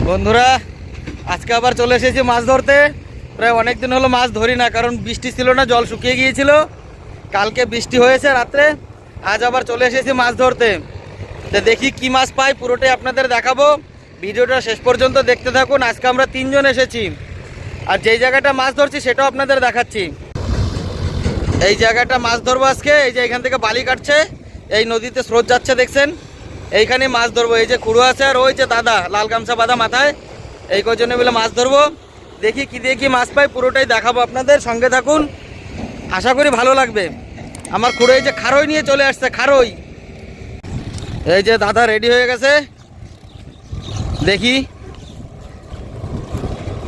বন্ধুরা আজকে আবার চলে এসেছি মাছ ধরতে। প্রায় অনেক দিন হলো মাছ ধরি না, কারণ বৃষ্টি ছিল না, জল শুকিয়ে গিয়েছিল। কালকে বৃষ্টি হয়েছে রাত্রে, আজ আবার চলে এসেছি মাছ ধরতে। তো দেখি কি মাছ পাই, পুরোটাই আপনাদের দেখাবো। ভিডিওটা শেষ পর্যন্ত দেখতে থাকুন। আজকে আমরা 3 জন এসেছি, আর যেই জায়গাটা মাছ ধরছি সেটাও আপনাদের দেখাচ্ছি। এই জায়গাটা মাছ ধরবো আজকে। এই যে এখান থেকে বালি কাটছে, এই নদীতে স্রোত যাচ্ছে দেখছেন, এইখানে মাছ ধরবো। এই যে খুঁড়ো আছে, আর ওই যে দাদা লাল গামছা বাঁধা মাথায়, এই কজনে মিলে মাছ ধরবো। দেখি কি দিয়ে কি মাছ পাই, পুরোটাই দেখাবো আপনাদের, সঙ্গে থাকুন, আশা করি ভালো লাগবে। আমার খুঁড়ো এই যে খারই নিয়ে চলে আসছে, খারই। এই যে দাদা রেডি হয়ে গেছে, দেখি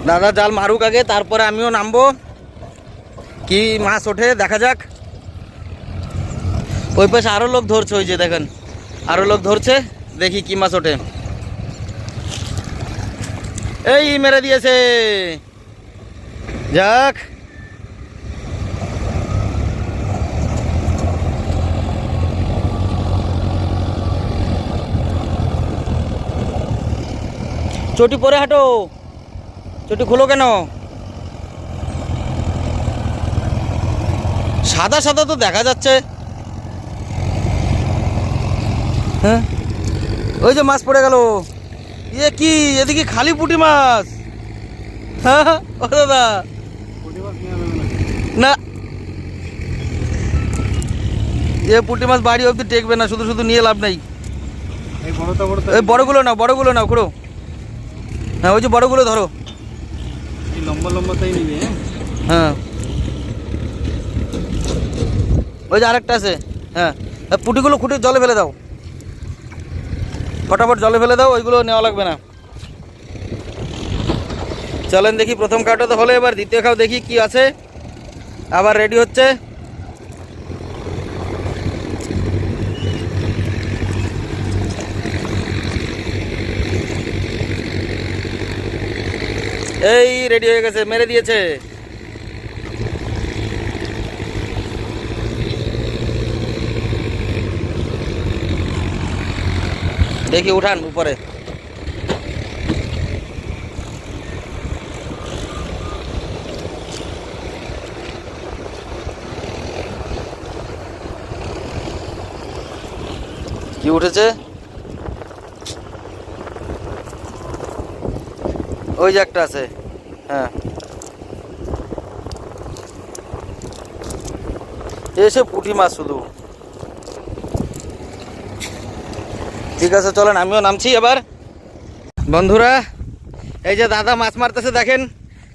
দাদা জাল মারুক আগে, তারপরে আমিও নামবো। কি মাছ ওঠে দেখা যাক। ওই পাশে আরও লোক ধরছে, ওই যে দেখেন আরও লোক ধরছে, দেখি কি মাছ ওঠে। এই মেরে দিয়েছে, যাক। চটি পরে হাঁটো, চটি খুলো কেন? সাদা সাদা তো দেখা যাচ্ছে। হ্যাঁ, ওই যে মাছ পড়ে গেল। ইয়ে কি, এদিকে খালি পুঁটি মাছ? হ্যাঁ ও দাদা, না এ পুঁটি মাছ বাড়ি অবধি টেকবে না, শুধু শুধু নিয়ে লাভ নেই। এই বড়গুলো নাও, বড়গুলো নাও, খুঁড়ো। হ্যাঁ ওই যে বড়গুলো ধরো, লম্বা লম্বা তাই নিবি। হ্যাঁ ওই যে আরেকটা আছে। হ্যাঁ পুঁটিগুলো খুঁটে জলে ফেলে দাও, ফটাফট জলে ফেলে দাও, ওইগুলো নেওয়া লাগবে না। চলেন দেখি, প্রথম কাটা তো হলো, এবার দ্বিতীয় খাও, দেখি কি আছে। আবার রেডি হচ্ছে। এই রেডি হয়ে গেছে, মেরে দিয়েছে। দেখি উঠান উপরে। কি উঠেছে? ওই যে একটা আছে। হ্যাঁ এসে পুঁটি মাছ শুধু। ঠিক আছে চলেন, আমিও নামছি এবার। বন্ধুরা এই যে দাদা মাছ মারতেছে, দেখেন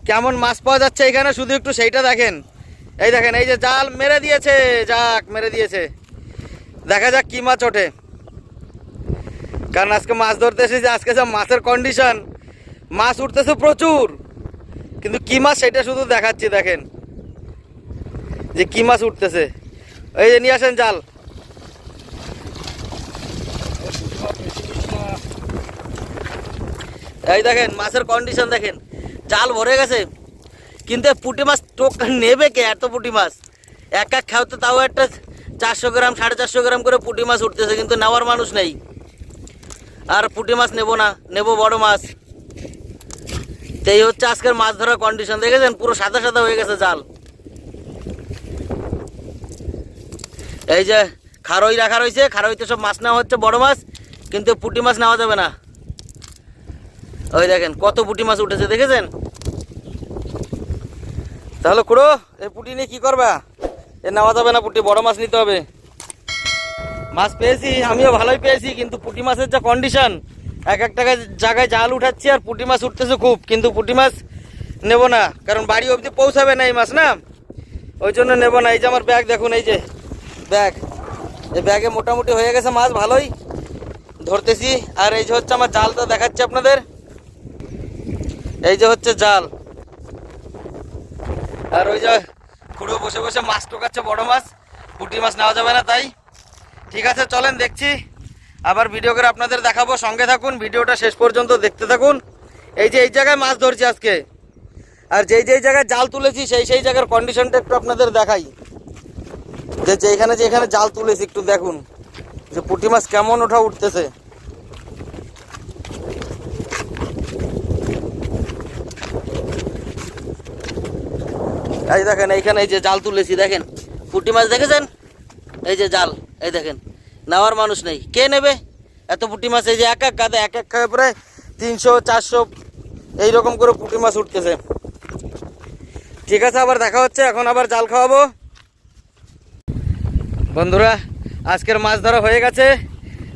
কেমন মাছ পাওয়া যাচ্ছে এখানে, শুধু একটু সেইটা দেখেন। এই দেখেন, এই যে জাল মেরে দিয়েছে, যাক মেরে দিয়েছে। দেখা যাক কি মাছ ওঠে, কারণ আজকে মাছ ধরতে এসেছি। আজকে যা মাছের কন্ডিশন, মাছ উঠতেছে প্রচুর, কিন্তু কি মাছ সেটা শুধু দেখাচ্ছি। দেখেন যে কি মাছ উঠতেছে। এই যে নিয়ে আসেন জাল। এই দেখেন মাছের কন্ডিশন দেখেন, জাল ভরে গেছে, কিন্তু পুঁটি মাছ টোক নেবে কে? এত পুঁটি মাছ এক এক খাওয়াতে, তাও একটা 400 গ্রাম 450 গ্রাম করে পুঁটি মাছ উঠতেছে, কিন্তু নেওয়ার মানুষ নেই। আর পুঁটি মাছ নেবো না, নেবো বড় মাছ। এই হচ্ছে আজকের মাছ ধরার কন্ডিশন, দেখেছেন পুরো সাদা সাদা হয়ে গেছে জাল। এই যে খারই রাখা রয়েছে, খারইতে সব মাছ নেওয়া হচ্ছে, বড় মাছ, কিন্তু পুঁটি মাছ নেওয়া যাবে না। ওই দেখেন কত পুঁটি মাছ উঠেছে, দেখেছেন? তাহলে খুড়ো এই পুঁটি নিয়ে কি করবা? এ নেওয়া যাবে না, পুঁটি বড় মাছ নিতে হবে। মাছ পেয়েছি, আমিও ভালোই পেয়েছি, কিন্তু পুঁটি মাছের যা কন্ডিশন, এক একটা জায়গায় জাল উঠাচ্ছি আর পুঁটি মাছ উঠতেছে খুব, কিন্তু পুঁটি মাছ নেব না, কারণ বাড়ি অবধি পৌঁছাবে না এই মাছ, না ওই জন্য নেব না। এই যে আমার ব্যাগ দেখুন, এই যে ব্যাগ, এই ব্যাগে মোটামুটি হয়ে গেছে মাছ, ভালোই ধরতেছি। আর এই যে হচ্ছে আমার জালটা দেখাচ্ছি আপনাদের, এই যে হচ্ছে জাল। আর ওই যে খুঁড়ো বসে বসে মাছ টোকাচ্ছে, বড় মাছ, পুঁটি মাছ নেওয়া যাবে না তাই। ঠিক আছে চলেন দেখছি, আবার ভিডিও করে আপনাদের দেখাবো, সঙ্গে থাকুন, ভিডিওটা শেষ পর্যন্ত দেখতে থাকুন। এই যে এই জায়গায় মাছ ধরছি আজকে, আর যেই যেই জায়গায় জাল তুলেছি সেই সেই জায়গার কন্ডিশনটা একটু আপনাদের দেখাই। যে এখানে জাল তুলেছি একটু দেখুন, যে পুঁটি মাছ কেমন ওঠা উঠতেছে। এই দেখেন এইখানে এই যে জাল তুলেছি, দেখেন পুঁটি মাছ দেখেছেন, এই যে জাল, এই দেখেন নেওয়ার মানুষ নেই, কে নেবে এত পুঁটি মাছ? এই যে এক এক কাঁধে এক এক খাবে প্রায় 300-400 এইরকম করে পুঁটি মাছ উঠতেছে। ঠিক আছে, আবার দেখা হচ্ছে, এখন আবার জাল খাওয়াবো। বন্ধুরা আজকের মাছ ধরা হয়ে গেছে,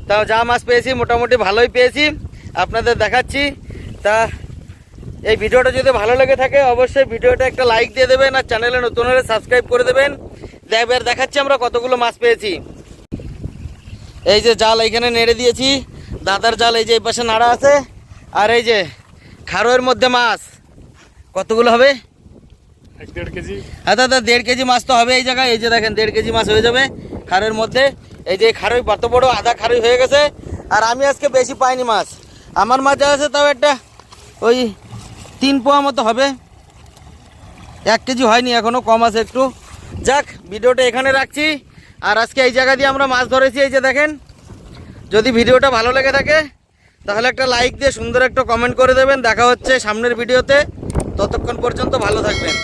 তাও যা মাছ পেয়েছি মোটামুটি ভালোই পেয়েছি, আপনাদের দেখাচ্ছি। তা এই ভিডিওটা যদি ভালো লেগে থাকে অবশ্যই ভিডিওটা একটা লাইক দিয়ে দেবেন, আর চ্যানেলে নতুন হলে সাবস্ক্রাইব করে দেবেন। এবার দেখাচ্ছি আমরা কতগুলো মাছ পেয়েছি। এই যে জাল এইখানে নেড়ে দিয়েছি, দাদার জাল এই যে এই পাশে নাড়া আছে, আর এই যে খারোয়ের মধ্যে মাছ কতগুলো হবে? 1-1.5 কেজি। হ্যাঁ দাদা 1.5 কেজি মাছ তো হবে এই জায়গায়। এই যে দেখেন 1.5 কেজি মাছ হয়ে যাবে খারের মধ্যে। এই যে খারই কত বড় আধা খারই হয়ে গেছে। আর আমি আজকে বেশি পাইনি মাছ, আমার মাছ যা আছে তাও একটা ওই 3 পোয়া মতো হবে, 1 কেজি হয়নি এখনও, কম আছে একটু। যাক ভিডিওটা এখানে রাখছি, আর আজকে এই জায়গা দিয়ে আমরা মাছ ধরেছি। এই যে দেখেন, যদি ভিডিওটা ভালো লেগে থাকে তাহলে একটা লাইক দিয়ে সুন্দর একটা কমেন্ট করে দেবেন। দেখা হচ্ছে সামনের ভিডিওতে, ততক্ষণ পর্যন্ত ভালো থাকবেন।